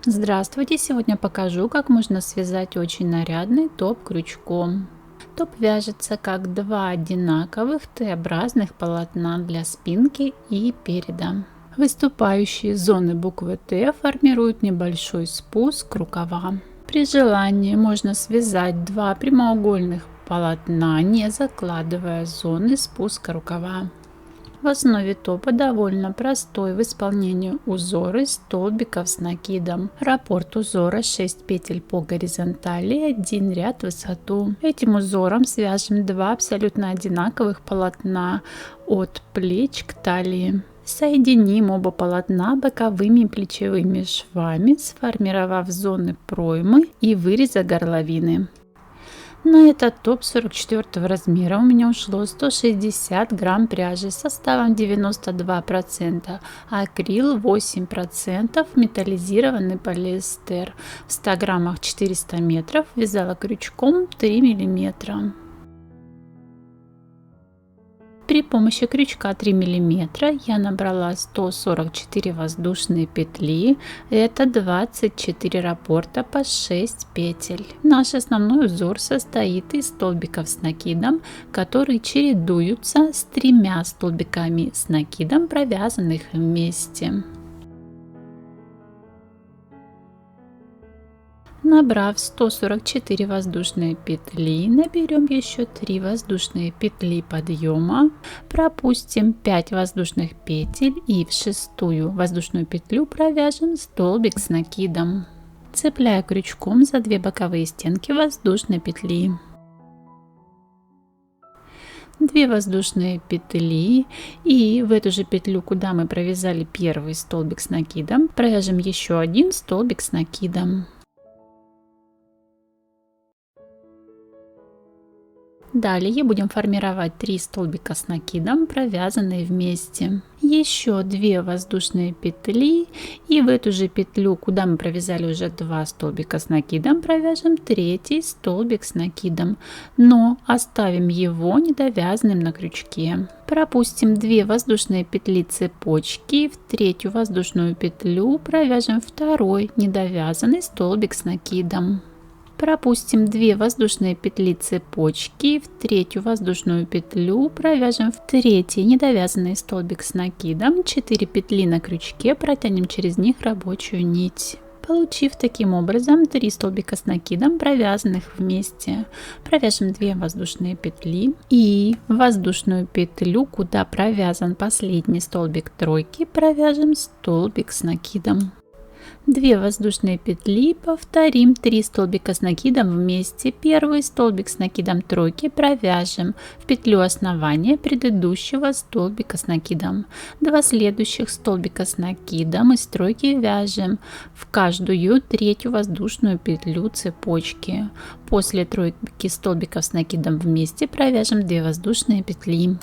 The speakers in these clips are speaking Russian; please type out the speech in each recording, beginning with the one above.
Здравствуйте! Сегодня покажу, как можно связать очень нарядный топ крючком. Топ вяжется как два одинаковых Т-образных полотна для спинки и переда. Выступающие зоны буквы Т формируют небольшой спуск рукава. При желании можно связать два прямоугольных полотна, не закладывая зоны спуска рукава. В основе топа довольно простой в исполнении узор из столбиков с накидом. Раппорт узора 6 петель по горизонтали и 1 ряд в высоту. Этим узором свяжем два абсолютно одинаковых полотна от плеч к талии. Соединим оба полотна боковыми и плечевыми швами, сформировав зоны проймы и выреза горловины. На этот топ 44 размера у меня ушло 160 грамм пряжи с составом 92%, акрил 8%, металлизированный полиэстер. В 100 граммах 400 метров, вязала крючком 3 миллиметра. При помощи крючка 3 мм я набрала 144 воздушные петли, это 24 раппорта по 6 петель. Наш основной узор состоит из столбиков с накидом, которые чередуются с 3 столбиками с накидом, провязанных вместе. Набрав 144 воздушные петли, наберем еще 3 воздушные петли подъема, пропустим 5 воздушных петель и в шестую воздушную петлю провяжем столбик с накидом, цепляя крючком за 2 боковые стенки воздушной петли. 2 воздушные петли, и в эту же петлю, куда мы провязали первый столбик с накидом, провяжем еще один столбик с накидом. Далее будем формировать 3 столбика с накидом, провязанные вместе. Еще 2 воздушные петли, и в эту же петлю, куда мы провязали уже 2 столбика с накидом, провяжем 3 столбик с накидом, но оставим его недовязанным на крючке. Пропустим 2 воздушные петли цепочки, в 3 воздушную петлю провяжем 2 недовязанный столбик с накидом. Пропустим 2 воздушные петли цепочки, в 3 воздушную петлю провяжем в 3 недовязанный столбик с накидом, 4 петли на крючке, протянем через них рабочую нить. Получив таким образом 3 столбика с накидом, провязанных вместе, провяжем 2 воздушные петли и в воздушную петлю, куда провязан последний столбик тройки, провяжем столбик с накидом. 2 воздушные петли, повторим 3 столбика с накидом вместе, первый столбик с накидом тройки провяжем в петлю основания предыдущего столбика с накидом, 2 следующих столбика с накидом из тройки вяжем в каждую 3 воздушную петлю цепочки. После тройки столбиков с накидом вместе провяжем 2 воздушные петли.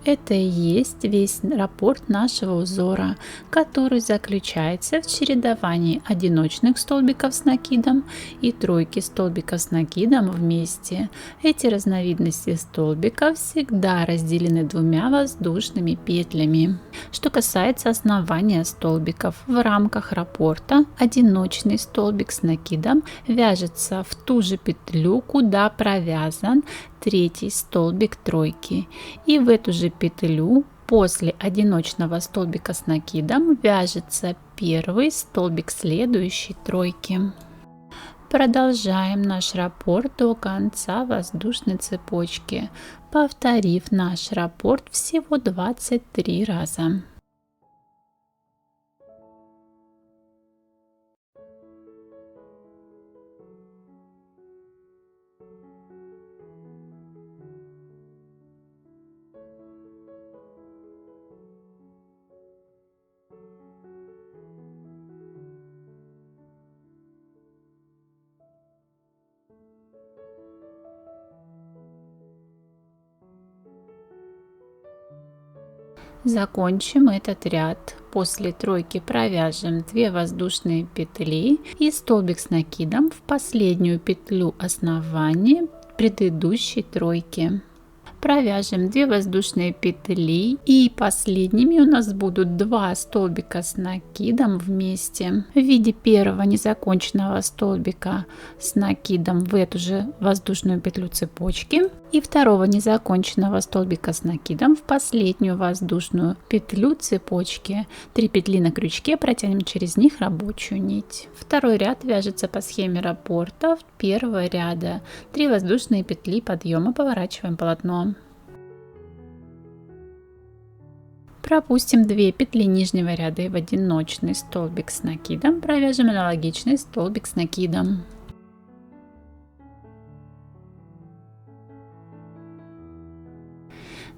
Это и есть весь раппорт нашего узора, который заключается в чередовании одиночных столбиков с накидом и тройки столбиков с накидом вместе. Эти разновидности столбиков всегда разделены 2 воздушными петлями. Что касается основания столбиков, в рамках раппорта одиночный столбик с накидом вяжется в ту же петлю, куда провязан 3 столбик тройки, и в эту же петлю после одиночного столбика с накидом вяжется первый столбик следующей тройки. Продолжаем наш раппорт до конца воздушной цепочки, повторив наш раппорт всего 23 раза. Закончим этот ряд. После тройки провяжем 2 воздушные петли и столбик с накидом в последнюю петлю основания предыдущей тройки. Провяжем 2 воздушные петли, и последними у нас будут 2 столбика с накидом вместе в виде первого незаконченного столбика с накидом в эту же воздушную петлю цепочки и второго незаконченного столбика с накидом в последнюю воздушную петлю цепочки. 3 петли на крючке, протянем через них рабочую нить. Второй ряд вяжется по схеме раппорта первого ряда. 3 воздушные петли подъема, поворачиваем полотно. Пропустим 2 петли нижнего ряда и в одиночный столбик с накидом провяжем аналогичный столбик с накидом.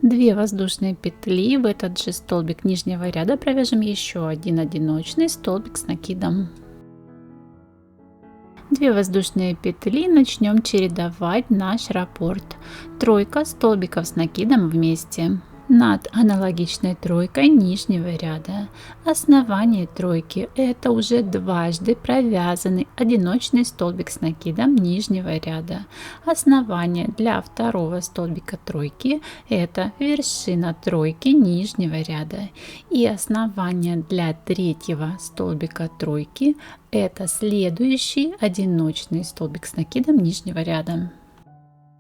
Две воздушные петли в этот же столбик нижнего ряда провяжем еще один одиночный столбик с накидом. 2 воздушные петли, начнем чередовать наш раппорт. Тройка столбиков с накидом вместе. Над аналогичной тройкой нижнего ряда. Основание тройки — это уже дважды провязанный одиночный столбик с накидом нижнего ряда. Основание для второго столбика тройки — это вершина тройки нижнего ряда. И основание для третьего столбика тройки — это следующий одиночный столбик с накидом нижнего ряда.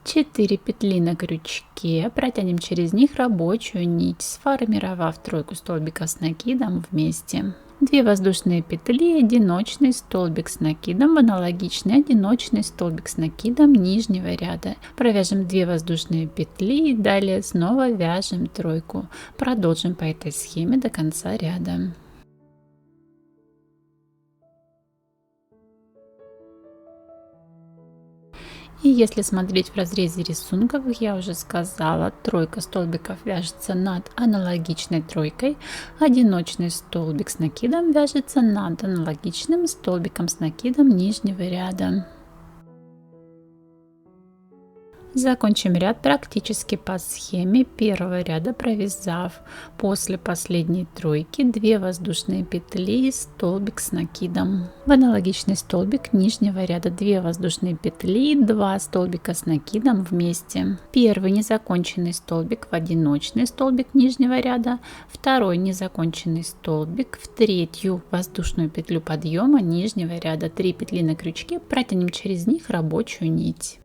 4 петли на крючке, протянем через них рабочую нить, сформировав тройку столбиков с накидом вместе. 2 воздушные петли, одиночный столбик с накидом в аналогичный одиночный столбик с накидом нижнего ряда. Провяжем 2 воздушные петли и далее снова вяжем тройку. Продолжим по этой схеме до конца ряда. И если смотреть в разрезе рисунка, как я уже сказала, тройка столбиков вяжется над аналогичной тройкой, одиночный столбик с накидом вяжется над аналогичным столбиком с накидом нижнего ряда. Закончим ряд практически по схеме первого ряда, провязав после последней тройки 2 воздушные петли и столбик с накидом. В аналогичный столбик нижнего ряда 2 воздушные петли, 2 столбика с накидом вместе. Первый незаконченный столбик в одиночный столбик нижнего ряда, второй незаконченный столбик в третью воздушную петлю подъема нижнего ряда. 3 петли на крючке, протянем через них рабочую нить.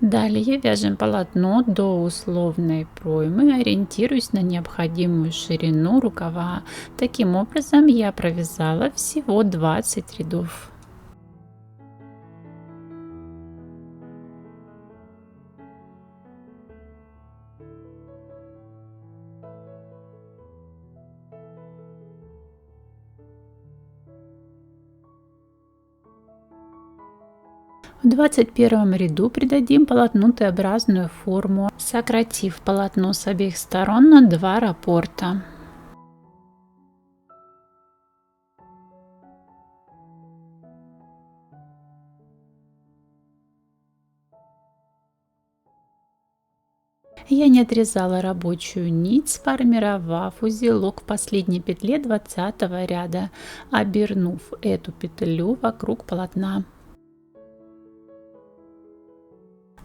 Далее вяжем полотно до условной проймы, ориентируясь на необходимую ширину рукава. Таким образом я провязала всего 20 рядов. В 21 ряду придадим полотну Т-образную форму, сократив полотно с обеих сторон на 2 раппорта. Я не отрезала рабочую нить, сформировав узелок в последней петле 20 ряда, обернув эту петлю вокруг полотна.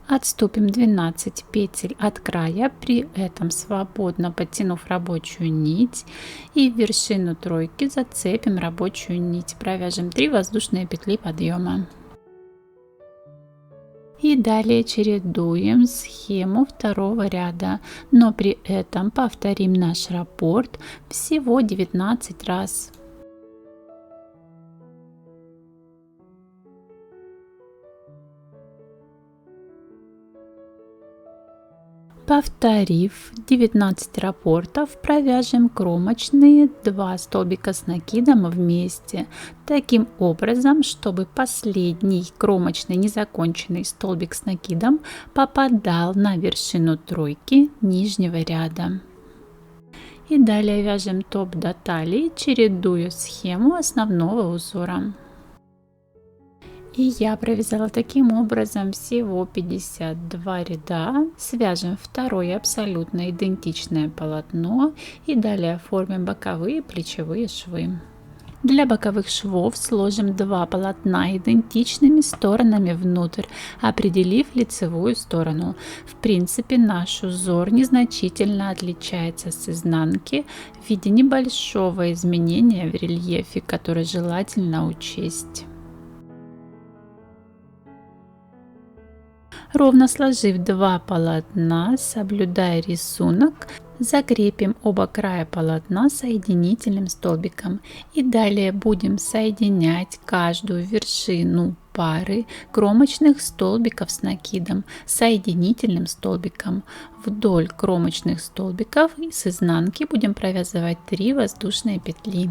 Отступим 12 петель от края, при этом свободно подтянув рабочую нить, и в вершину тройки зацепим рабочую нить. Провяжем 3 воздушные петли подъема. И далее чередуем схему второго ряда, но при этом повторим наш раппорт всего 19 раз. Повторив 19 раппортов, провяжем кромочные 2 столбика с накидом вместе, таким образом, чтобы последний кромочный незаконченный столбик с накидом попадал на вершину тройки нижнего ряда. И далее вяжем топ до талии, чередуя схему основного узора. И я провязала таким образом всего 52 ряда. Свяжем второе абсолютно идентичное полотно и далее оформим боковые и плечевые швы. Для боковых швов сложим два полотна идентичными сторонами внутрь, определив лицевую сторону. В принципе, наш узор незначительно отличается с изнанки в виде небольшого изменения в рельефе, которое желательно учесть. Ровно сложив два полотна, соблюдая рисунок, закрепим оба края полотна соединительным столбиком и далее будем соединять каждую вершину пары кромочных столбиков с накидом соединительным столбиком. Вдоль кромочных столбиков с изнанки будем провязывать 3 воздушные петли.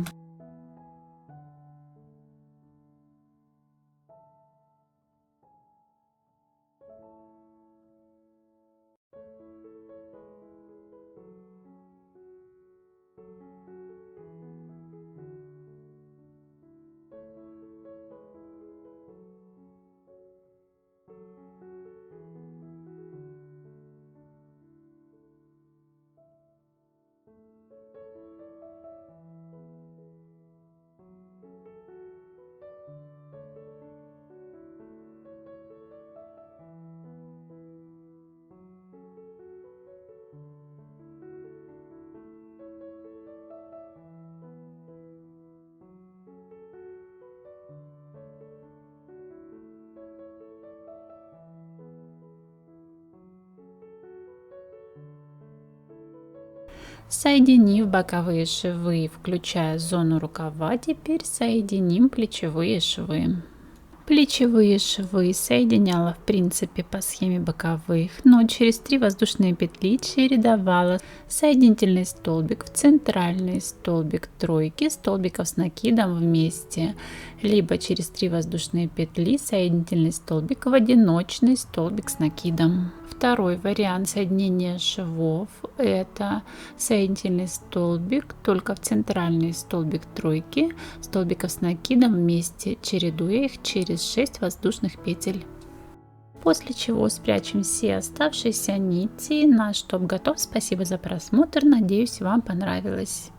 Соединив боковые швы, включая зону рукава, теперь соединим плечевые швы. Плечевые швы соединяла в принципе по схеме боковых, но через 3 воздушные петли чередовала соединительный столбик в центральный столбик тройки столбиков с накидом вместе, либо через 3 воздушные петли соединительный столбик в одиночный столбик с накидом. Второй вариант соединения швов — это соединительный столбик только в центральный столбик тройки столбиков с накидом вместе, чередуя их через 6 воздушных петель. После чего спрячем все оставшиеся нити. Наш топ готов. Спасибо за просмотр. Надеюсь, вам понравилось.